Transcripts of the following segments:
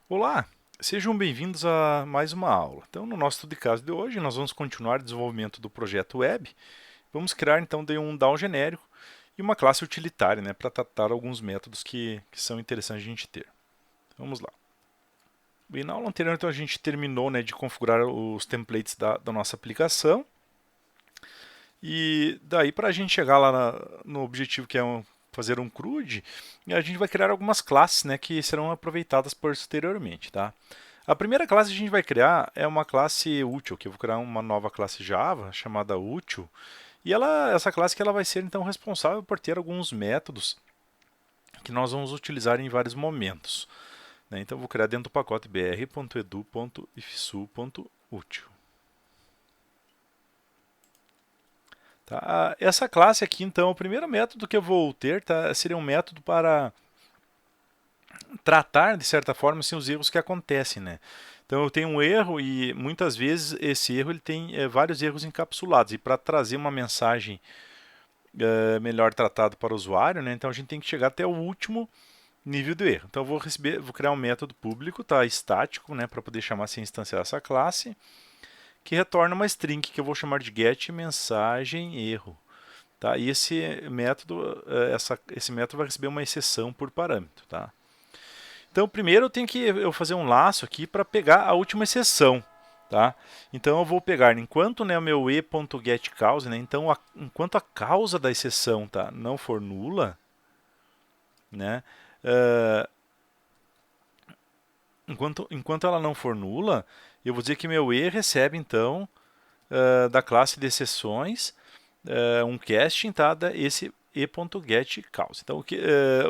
Olá, sejam bem-vindos a mais uma aula. Então, no nosso estudo de caso de hoje, nós vamos continuar o desenvolvimento do projeto web. Vamos criar então de um DAO genérico e uma classe utilitária, né, para tratar alguns métodos que são interessantes a gente ter. Vamos lá. Bem, na aula anterior, então, a gente terminou, né, de configurar os templates da nossa aplicação. E daí, para a gente chegar lá no objetivo que é fazer um CRUD, a gente vai criar algumas classes, né, que serão aproveitadas posteriormente, tá? A primeira classe que a gente vai criar é uma classe útil, que eu vou criar uma nova classe Java chamada útil. E essa classe que ela vai ser então responsável por ter alguns métodos que nós vamos utilizar em vários momentos, né? Então eu vou criar dentro do pacote br.edu.ifsu.util. Tá? Essa classe aqui, então, o primeiro método que eu vou ter seria um método para tratar, de certa forma, assim, os erros que acontecem, né? Então eu tenho um erro e muitas vezes esse erro ele tem vários erros encapsulados. E para trazer uma mensagem melhor tratada para o usuário, né, então a gente tem que chegar até o último nível do erro. Então eu vou criar um método público, tá, estático, né, para poder chamar sem instanciar essa classe, que retorna uma string que eu vou chamar de get mensagem erro. Tá? E esse método vai receber uma exceção por parâmetro. Tá? Então, primeiro eu tenho que eu fazer um laço aqui para pegar a última exceção. Tá? Então, eu vou pegar, enquanto né, o meu e.getCause, né, então, enquanto a causa da exceção tá, não for nula, né, uh, enquanto ela não for nula, eu vou dizer que meu e recebe, então, da classe de exceções, um casting tá, esse e.getCause. Então, o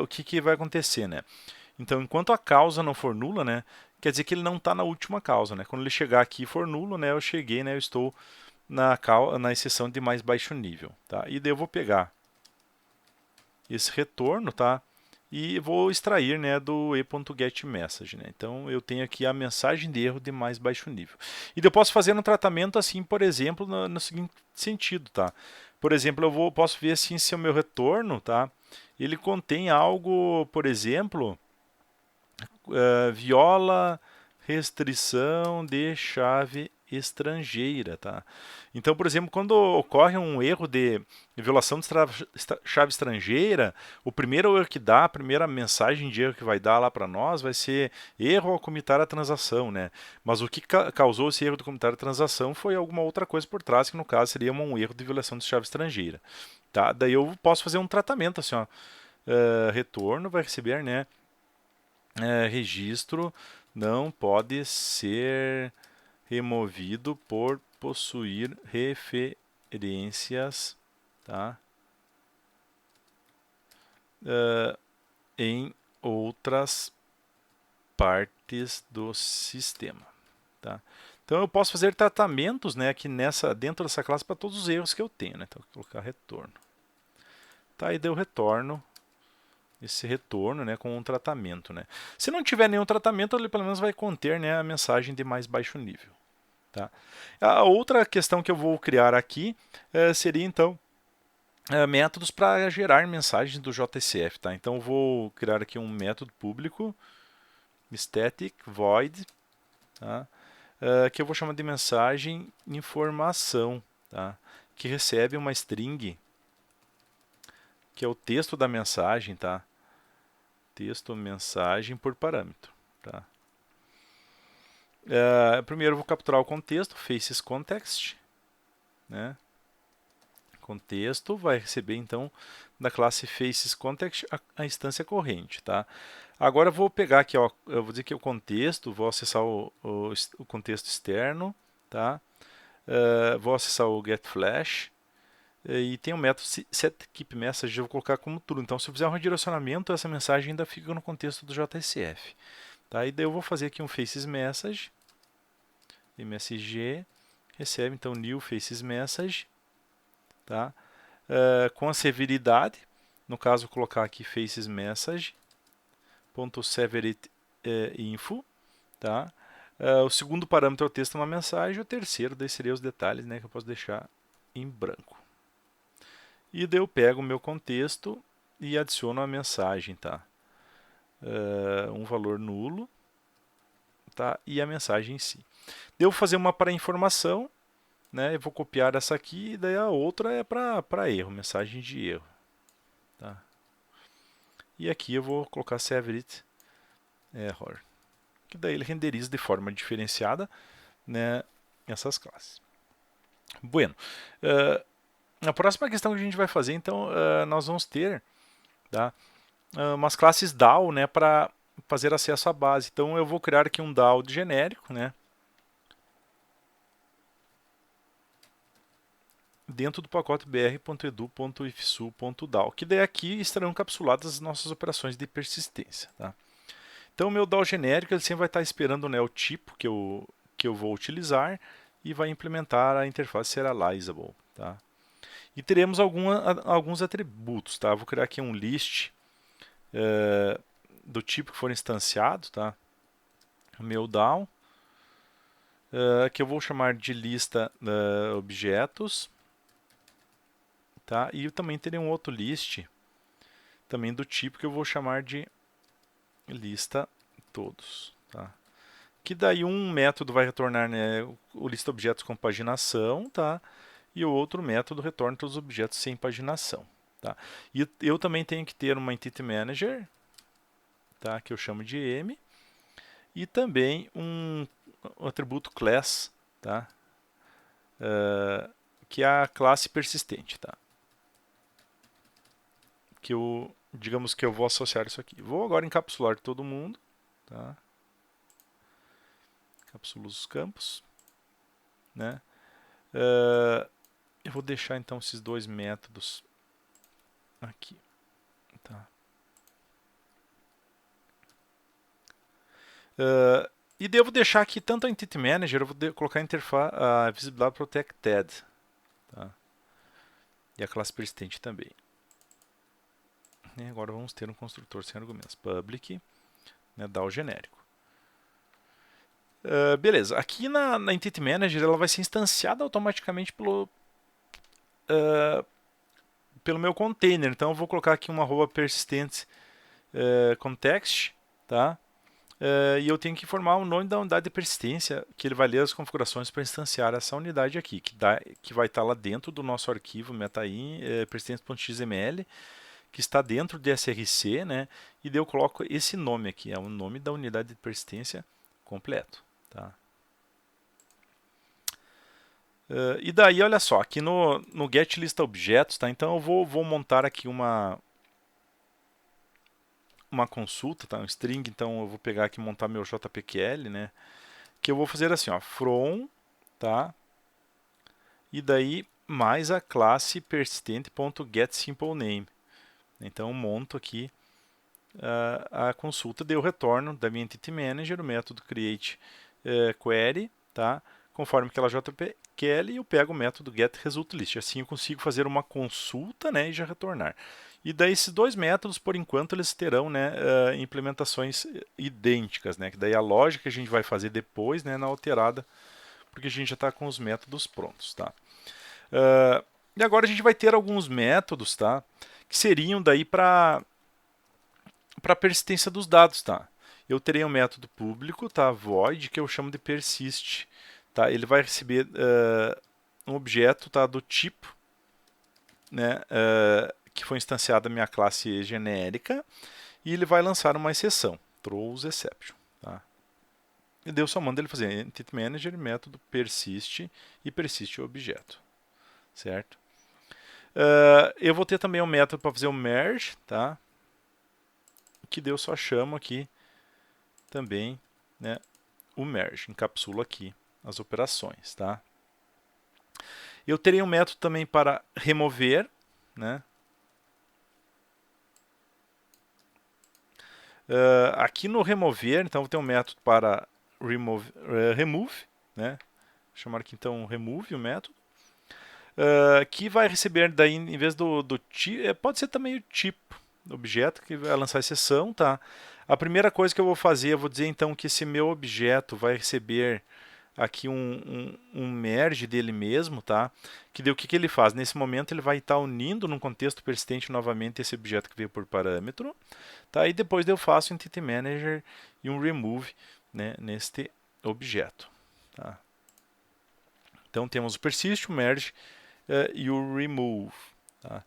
que vai acontecer? Né? Então, enquanto a causa não for nula, né, quer dizer que ele não está na última causa. Né? Quando ele chegar aqui e for nulo, né, eu cheguei, né, eu estou na exceção de mais baixo nível. Tá? E daí eu vou pegar esse retorno, tá? E vou extrair, né, do e.getMessage. Né? Então eu tenho aqui a mensagem de erro de mais baixo nível. E eu posso fazer um tratamento assim, por exemplo, no seguinte sentido, tá? Por exemplo, posso ver assim se o meu retorno, tá? Ele contém algo, por exemplo, viola restrição de chave estrangeira, tá? Então, por exemplo, quando ocorre um erro de violação de chave estrangeira, o primeiro erro que dá, a primeira mensagem de erro que vai dar lá para nós vai ser erro ao comitar a transação, né? Mas o que causou esse erro de comitar a transação foi alguma outra coisa por trás, que no caso seria um erro de violação de chave estrangeira, tá? Daí eu posso fazer um tratamento assim, ó, retorno vai receber, né, registro não pode ser removido por possuir referências, tá, em outras partes do sistema. Tá? Então eu posso fazer tratamentos, né, aqui dentro dessa classe para todos os erros que eu tenho. Né? Então vou colocar retorno. Tá, e deu retorno esse retorno, né, com um tratamento, né. Se não tiver nenhum tratamento, ele pelo menos vai conter, né, a mensagem de mais baixo nível. Tá? A outra questão que eu vou criar aqui seria então métodos para gerar mensagens do JSF. Tá? Então eu vou criar aqui um método público static void, tá? Que eu vou chamar de mensagem informação, tá? Que recebe uma string que é o texto da mensagem, tá? Texto mensagem por parâmetro, tá? Primeiro eu vou capturar o contexto, faces context, né? Contexto vai receber então da classe faces context a instância corrente, tá? Agora eu vou pegar aqui, ó, eu vou dizer que é o contexto, vou acessar o contexto externo, tá? Vou acessar o getFlash e tem o método setKeepMessage, eu vou colocar como tudo. Então, se eu fizer um redirecionamento, essa mensagem ainda fica no contexto do JSF. Tá? E daí eu vou fazer aqui um facesMessage, MSG, recebe então new facesMessage, tá? Com a severidade, no caso vou colocar aqui facesMessage.severityInfo, tá? O segundo parâmetro é o texto de uma mensagem, o terceiro daí seria os detalhes, né, que eu posso deixar em branco. E daí eu pego o meu contexto e adiciono a mensagem, tá? Um valor nulo, tá? E a mensagem em si. Devo fazer uma para informação, né? Eu vou copiar essa aqui, e daí a outra é para erro, mensagem de erro. Tá? E aqui eu vou colocar Severit Error, que daí ele renderiza de forma diferenciada, né, essas classes. Bueno, a próxima questão que a gente vai fazer, então, nós vamos ter, tá, umas classes DAO, né, para fazer acesso à base. Então eu vou criar aqui um DAO de genérico, né, dentro do pacote br.edu.ifsu.dao, que daí aqui estarão encapsuladas as nossas operações de persistência. Tá? Então o meu DAO genérico ele sempre vai estar esperando, né, o tipo que eu vou utilizar e vai implementar a interface serializable. Tá? E teremos alguns atributos. Tá? Vou criar aqui um list do tipo que for instanciado, tá? O meu DAO, que eu vou chamar de lista objetos. Tá? E eu também terei um outro list também do tipo que eu vou chamar de lista todos. Tá? Que daí um método vai retornar, né, o lista objetos com paginação, tá? E o outro método retorna todos os objetos sem paginação. Tá? E eu também tenho que ter uma Entity Manager, tá? Que eu chamo de M, e também um atributo class, tá? Que é a classe persistente. Tá? Que eu, digamos que eu vou associar isso aqui. Vou agora encapsular todo mundo. Tá? Encapsulo os campos. Né? Eu vou deixar então esses dois métodos aqui. Tá? E devo deixar aqui tanto a Entity Manager, eu vou colocar a visibilidade protected. Tá? E a classe persistente também. E agora vamos ter um construtor sem argumentos. Public, né, DAO genérico. Beleza, aqui na Entity Manager ela vai ser instanciada automaticamente pelo meu container. Então eu vou colocar aqui uma @persistent context, tá? E eu tenho que informar o nome da unidade de persistência, que ele vai ler as configurações para instanciar essa unidade aqui, que vai estar lá dentro do nosso arquivo metain persistence.xml, que está dentro de src, né? E daí eu coloco esse nome aqui, é o nome da unidade de persistência completo. Tá? E daí, olha só, aqui no getListaObjetos, tá? Então eu vou montar aqui uma consulta, tá? Um string, então eu vou pegar aqui e montar meu JPQL, né? Que eu vou fazer assim, ó, from, tá? E daí mais a classe persistente.getSimpleName. Então eu monto aqui a consulta, daí eu retorno da minha Entity Manager o método createQuery, tá? Conforme aquela JPQL, eu pego o método getResultList. Assim eu consigo fazer uma consulta, né, e já retornar. E daí esses dois métodos, por enquanto, eles terão, né, implementações idênticas, né? Que daí a lógica que a gente vai fazer depois, né, na alterada, porque a gente já está com os métodos prontos, tá? E agora a gente vai ter alguns métodos, tá? Que seriam daí para persistência dos dados, tá? Eu terei um método público, tá? Void, que eu chamo de persist, tá? Ele vai receber um objeto, tá? Do tipo, né? Que foi instanciada a minha classe genérica, e ele vai lançar uma exceção, throws exception. Tá? E daí eu só mando ele fazer Entity Manager, método persist e persiste o objeto. Certo? Eu vou ter também um método para fazer o merge, tá? Que daí eu só chamo aqui também, né, o merge, encapsulo aqui as operações. Tá? Eu terei um método também para remover, né? Aqui no remover, então vou ter um método para remove, né? Vou chamar aqui então remove o método, que vai receber daí, em vez do tipo, pode ser também o tipo do objeto, que vai lançar exceção, tá? A primeira coisa que eu vou fazer, eu vou dizer então que esse meu objeto vai receber aqui um merge dele mesmo, tá? Que daí o que ele faz? Nesse momento ele vai estar unindo num contexto persistente novamente esse objeto que veio por parâmetro, tá? E depois eu faço um Entity Manager e um remove, né, neste objeto. Tá? Então temos o persist, o merge e o remove. Tá?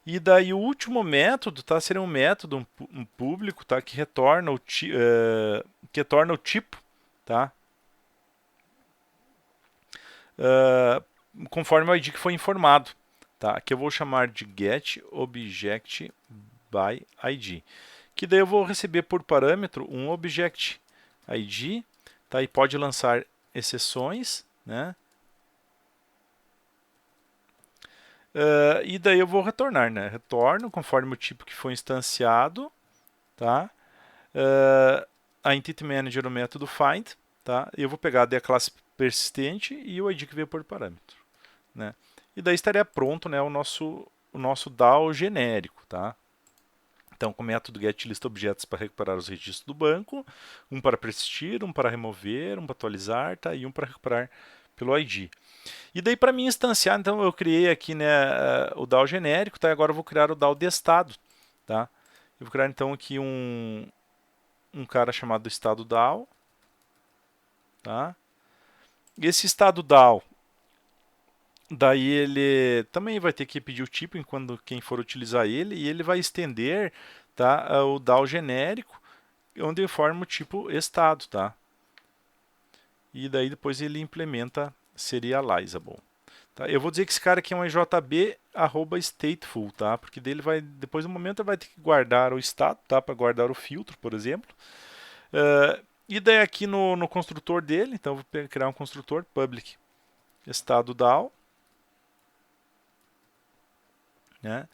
E daí o último método, tá, seria um método um público, tá, que retorna o tipo, tá, conforme o ID que foi informado, tá, que eu vou chamar de getObjectById, que daí eu vou receber por parâmetro um object ID, tá, e pode lançar exceções, né? E daí eu vou retornar, né? Retorno conforme o tipo que foi instanciado, tá? A Entity Manager, o método find, tá? Eu vou pegar a classe persistente e o ID que veio por parâmetro, né? E daí estaria pronto, né, o nosso DAO genérico, tá? Então, com o método getListObjects para recuperar os registros do banco, um para persistir, um para remover, um para atualizar, tá? E um para recuperar pelo ID. E daí, para mim instanciar, então eu criei aqui, né, o DAO genérico, tá? E agora eu vou criar o DAO de estado, tá? Eu vou criar então aqui um cara chamado estado DAO, tá? E esse estado DAO, daí ele também vai ter que pedir o tipo enquanto quem for utilizar ele, e ele vai estender, tá, o DAO genérico, onde informa o tipo estado, tá? E daí depois ele implementa serializable. Tá? Eu vou dizer que esse cara aqui é um EJB@stateful, tá? Porque dele vai, depois do momento ele vai ter que guardar o estado, tá? Para guardar o filtro, por exemplo. E daí aqui no construtor dele, então eu vou criar um construtor public estado DAO, né?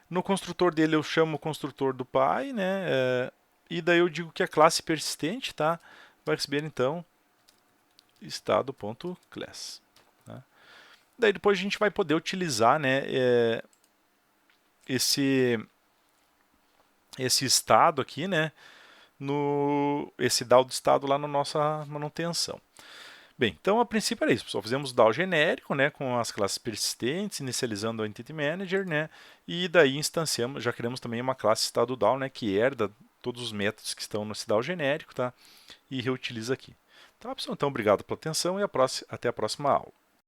No construtor dele eu chamo o construtor do pai, né? E daí eu digo que a classe persistente, tá? Vai receber então estado.class. Tá? Daí depois a gente vai poder utilizar, né, esse estado aqui, né, esse DAO de estado lá na nossa manutenção. Bem, então a princípio era isso, pessoal. Fizemos DAO genérico, né, com as classes persistentes, inicializando o Entity Manager, né, e daí instanciamos, já criamos também uma classe estado DAO, né, que herda todos os métodos que estão nesse DAO genérico, tá, e reutiliza aqui. Tá, pessoal? Então, obrigado pela atenção e até a próxima aula.